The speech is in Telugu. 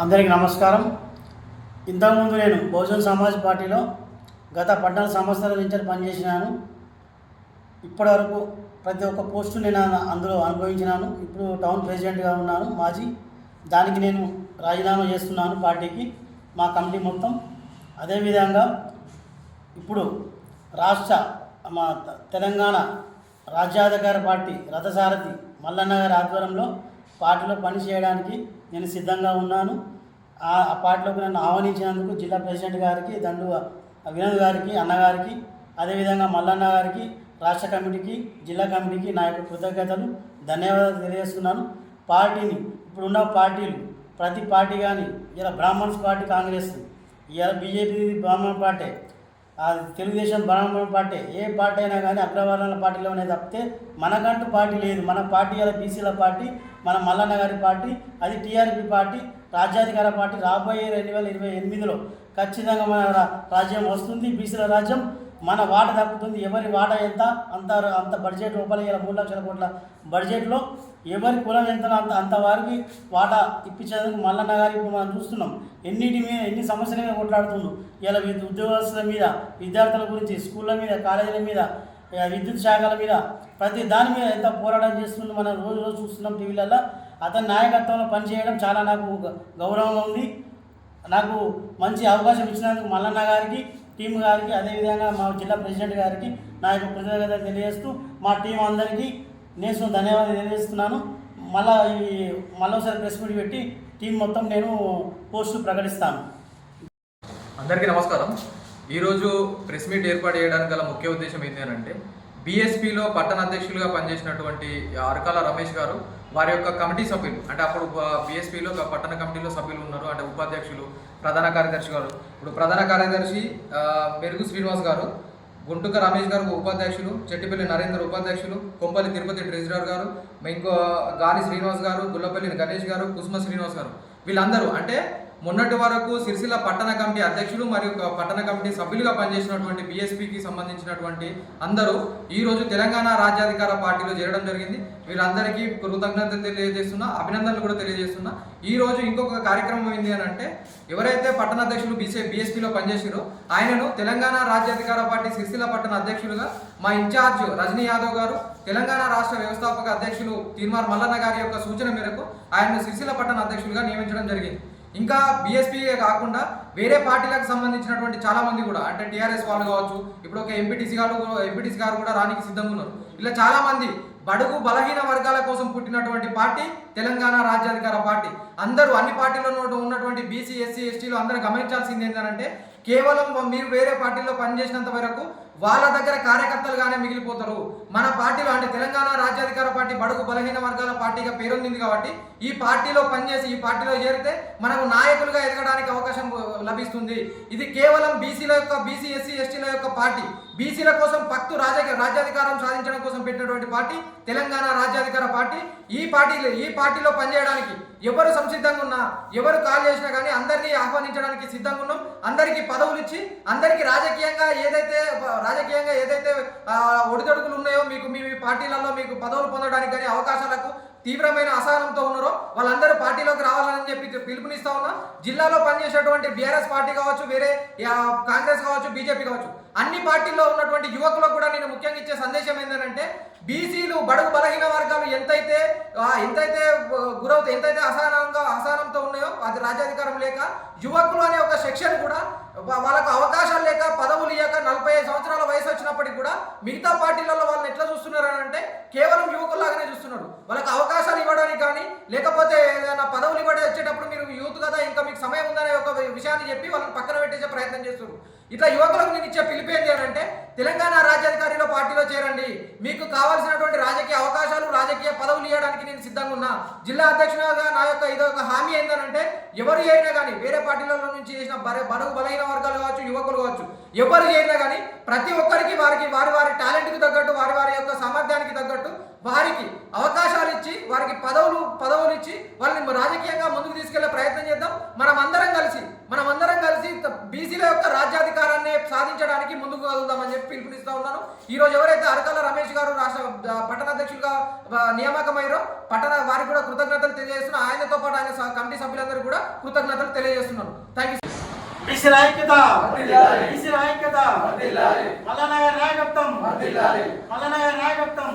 అందరికీ నమస్కారం. ఇంతకుముందు నేను బహుజన్ సమాజ్ పార్టీలో గత 14 సంవత్సరాల నుంచి పనిచేసినాను. ఇప్పటివరకు ప్రతి ఒక్క పోస్టు నేను అందులో అనుభవించినాను. ఇప్పుడు టౌన్ ప్రెసిడెంట్గా ఉన్నాను మాజీ. దానికి నేను రాజీనామా చేస్తున్నాను పార్టీకి, మా కమిటీ మొత్తం. అదేవిధంగా ఇప్పుడు మా తెలంగాణ రాజ్యాధికార పార్టీ రథసారథి మల్లన్న గారి ఆధ్వర్యంలో పార్టీలో పనిచేయడానికి నేను సిద్ధంగా ఉన్నాను. ఆ పార్టీలోకి నన్ను ఆహ్వానించినందుకు జిల్లా ప్రెసిడెంట్ గారికి, దండు వినోద్ గారికి, అన్నగారికి, అదేవిధంగా మల్లన్న గారికి, రాష్ట్ర కమిటీకి, జిల్లా కమిటీకి నా యొక్క కృతజ్ఞతలు, ధన్యవాదాలు తెలియజేస్తున్నాను. పార్టీని ఇప్పుడున్న పార్టీలు ప్రతి పార్టీ కానీ ఇలా బ్రాహ్మణ్స్ పార్టీ కాంగ్రెస్, ఇలా బీజేపీ బ్రాహ్మణ పార్టీ, తెలుగుదేశం బ్రాహ్మణ పార్టీ, ఏ పార్టీ అయినా కానీ అగ్రవర్ణాల పార్టీలోనే తప్పితే మనకంటూ పార్టీ లేదు. మన పార్టీ ఇలా బీసీల పార్టీ, మన మల్లన్న గారి పార్టీ, అది టీఆర్పీ పార్టీ, రాజ్యాధికార పార్టీ. రాబోయే 2028లో ఖచ్చితంగా మన రాజ్యం వస్తుంది, బీసీల రాజ్యం. మన వాట దక్కుతుంది. ఎవరి వాట ఎంత అంత బడ్జెట్ రూపాయలు, ఇలా 3 లక్షల కోట్ల బడ్జెట్లో ఎవరి కులం ఎంత అంత వారికి వాటా ఇప్పించేందుకు మల్లన్న గారి ఇప్పుడు మనం చూస్తున్నాం. ఎన్ని సమస్యల మీద కొట్లాడుతున్నాం. ఇలా ఉద్యోగస్తుల మీద, విద్యార్థుల గురించి, స్కూళ్ళ మీద, కాలేజీల మీద, విద్యుత్ శాఖల మీద, ప్రతి దాని మీద ఎంత పోరాటం చేస్తుందో మనం రోజు చూస్తున్నాం టీవీలలో. అతని నాయకత్వంలో పనిచేయడం చాలా నాకు గౌరవంగా ఉంది. నాకు మంచి అవకాశం ఇచ్చినందుకు మల్లన్న గారికి, టీం గారికి, అదేవిధంగా మా జిల్లా ప్రెసిడెంట్ గారికి నా యొక్క కృతజ్ఞతలు తెలియజేస్తూ మా టీం అందరికీ నేను ధన్యవాదాలు తెలియజేస్తున్నాను. మళ్ళీసారి ప్రెస్ మీట్ పెట్టి టీం మొత్తం నేను పోస్టు ప్రకటిస్తాను. అందరికీ నమస్కారం. ఈరోజు ప్రెస్ మీట్ ఏర్పాటు చేయడానికి గల ముఖ్య ఉద్దేశం ఏంటి అని అంటే, బీఎస్పీలో పట్టణ అధ్యక్షులుగా పనిచేసినటువంటి అరకాల రమేష్ గారు, వారి యొక్క కమిటీ సభ్యులు, అంటే అప్పుడు బీఎస్పీలో పట్టణ కమిటీలో సభ్యులు ఉన్నారు, అంటే ఉపాధ్యక్షులు, ప్రధాన కార్యదర్శి గారు. ఇప్పుడు ప్రధాన కార్యదర్శి మెరుగు శ్రీనివాస్ గారు, గుంటుక రమేష్ గారు ఉపాధ్యక్షులు, చెట్టిపల్లి నరేందర్ ఉపాధ్యక్షులు, కొంపల్లి తిరుపతి ట్రెజరర్ గారు, ఇంకో గాలి శ్రీనివాస్ గారు, గుల్లపల్లి గణేష్ గారు, కుసుమ శ్రీనివాస్ గారు, వీళ్ళందరూ అంటే మొన్నటి వరకు సిరిసిల్ల పట్టణ కమిటీ అధ్యక్షులు మరియు పట్టణ కమిటీ సభ్యులుగా పనిచేసినటువంటి బీఎస్పీకి సంబంధించినటువంటి అందరూ ఈరోజు తెలంగాణ రాజ్యాధికార పార్టీలో చేరడం జరిగింది. వీళ్ళందరికీ కృతజ్ఞతలు తెలియజేస్తున్నా, అభినందనలు కూడా తెలియజేస్తున్నా. ఈ రోజు ఇంకొక కార్యక్రమం ఏంటి అని అంటే, ఎవరైతే పట్టణ అధ్యక్షులు బీఎస్పీలో పనిచేసారో ఆయనను తెలంగాణ రాజ్యాధికార పార్టీ సిరిసిల్ల పట్టణ అధ్యక్షులుగా మా ఇన్ఛార్జ్ రజనీ యాదవ్ గారు, తెలంగాణ రాష్ట్ర వ్యవస్థాపక అధ్యక్షులు తీర్మార్ మల్లన్న గారి యొక్క సూచన మేరకు ఆయనను సిరిసిల్ల పట్టణ అధ్యక్షులుగా నియమించడం జరిగింది. ఇంకా బీఎస్పీ కాకుండా వేరే పార్టీలకు సంబంధించినటువంటి చాలా మంది కూడా, అంటే టీఆర్ఎస్ వాళ్ళు కావచ్చు, ఇప్పుడు ఒక ఎంపీటీసీ గారు కూడా రానికి సిద్ధంగా ఉన్నారు. ఇలా చాలా మంది బడుగు బలహీన వర్గాల కోసం పుట్టినటువంటి పార్టీ తెలంగాణ రాజ్యాధికార పార్టీ. అందరూ అన్ని పార్టీలలో ఉన్నటువంటి బీసీ, ఎస్సీ, ఎస్టీలు అందరూ గమనించాల్సింది ఏంటంటే, కేవలం మీరు వేరే పార్టీలో పనిచేసినంత వరకు వాళ్ళ దగ్గర కార్యకర్తలుగానే మిగిలిపోతారు. మన పార్టీలో, అంటే తెలంగాణ రాజ్యాధికార పార్టీ బడుగు బలహీన వర్గాల పార్టీగా పేరొందింది కాబట్టి ఈ పార్టీలో పనిచేసి ఈ పార్టీలో చేరితే మనకు నాయకులుగా ఎదగడానికి అవకాశం లభిస్తుంది. ఇది కేవలం బీసీ, ఎస్సీ, ఎస్టీల యొక్క పార్టీ. బీసీల కోసం పక్తు రాజ్యాధికారం సాధించడం కోసం పెట్టినటువంటి పార్టీ తెలంగాణ రాజ్యాధికార పార్టీ. ఈ పార్టీలో పనిచేయడానికి ఎవరు సంసిద్ధంగా ఉన్నా, ఎవరు కాల్ చేసినా కానీ అందరినీ ఆహ్వానించడానికి సిద్ధంగా ఉన్నాం. అందరికీ పదవులు ఇచ్చి, అందరికీ రాజకీయంగా ఏదైతే ఒడిదొడుకులు ఉన్నాయో మీ పార్టీలలో మీకు పదవులు పొందడానికి కానీ అవకాశాలకు తీవ్రమైన అసహనంతో ఉన్నారో వాళ్ళందరూ పార్టీలోకి రావాలని చెప్పి పిలుపునిస్తా ఉన్నా. జిల్లాలో పనిచేసేటువంటి బీఆర్ఎస్ పార్టీ కావచ్చు, వేరే కాంగ్రెస్ కావచ్చు, బీజేపీ కావచ్చు, అన్ని పార్టీల్లో ఉన్నటువంటి యువకులకు కూడా నేను ముఖ్యంగా ఇచ్చే సందేశం ఏంటంటే, బీసీలు బడుగు బలహీన వర్గాలు ఎంతైతే అసహనంతో ఉన్నాయో, అది రాజ్యాధికారం లేక యువకులు అనే ఒక సెక్షన్ కూడా వాళ్ళకు అవకాశాలు లేక, పదవులు ఇయ్యక 45 సంవత్సరాల వయసు వచ్చినప్పటికీ కూడా మిగతా పార్టీలలో వాళ్ళని ఎట్లా చూస్తున్నారు అంటే కేవలం యువకుల్లాగానే చూస్తున్నారు. వాళ్ళకి అవకాశాలు ఇవ్వడానికి కానీ, లేకపోతే ఏదైనా పదవులు వచ్చేటప్పుడు మీరు యూత్ కదా, ఇంకా మీకు సమయం ఉందనే ఒక విషయాన్ని చెప్పి వాళ్ళని పక్కన పెట్టేసే ప్రయత్నం చేస్తున్నారు. ఇట్లా యువకులకు నేను ఇచ్చే పిలిపేంది అని అంటే, తెలంగాణ రాజ్యాధికారిలో పార్టీలో చేరండి. మీకు కావాల్సినటువంటి రాజకీయ అవకాశాలు, రాజకీయ పదవులు ఇవ్వడానికి నేను సిద్ధంగా ఉన్నా. జిల్లా అధ్యక్షునిగా నా యొక్క ఇదొక హామీ ఏంటంటే, ఎవరు చేరినా కానీ, వేరే పార్టీలలో నుంచి చేసిన బడుగు బలహీన వర్గాలు కావచ్చు, యువకులు కావచ్చు, ఎవరు చేరినా కానీ ప్రతి ఒక్కరికి వారి టాలెంట్కి తగ్గట్టు, వారి యొక్క సామర్థ్యానికి తగ్గట్టు వారికి అవకాశాలు ఇచ్చి, వారికి పదవులు ఇచ్చి వాళ్ళని రాజకీయంగా ముందుకు తీసుకెళ్లే ప్రయత్నం చేద్దాం. మనమందరం కలిసి బీసీల యొక్క రాజ్యాధికారాన్ని సాధించడానికి ముందుకు కదులుదామని చెప్పి పిలుపునిస్తా ఉన్నాను. ఈరోజు ఎవరైతే అరకాల రమేష్ గారు రాష్ట్ర పట్టణ అధ్యక్షులుగా నియామకమయ్యారో వారికి కూడా కృతజ్ఞతలు తెలియజేస్తున్నా. ఆయనతో పాటు ఆయన కమిటీ సభ్యులందరూ కూడా కృతజ్ఞతలు తెలియజేస్తున్నారు. Thank you. బీసీల ఐక్యత, బీసీల ఐక్యత, మల్లన్న గారి నాయకత్వం, మల్లన్న గారి నాయకత్వం.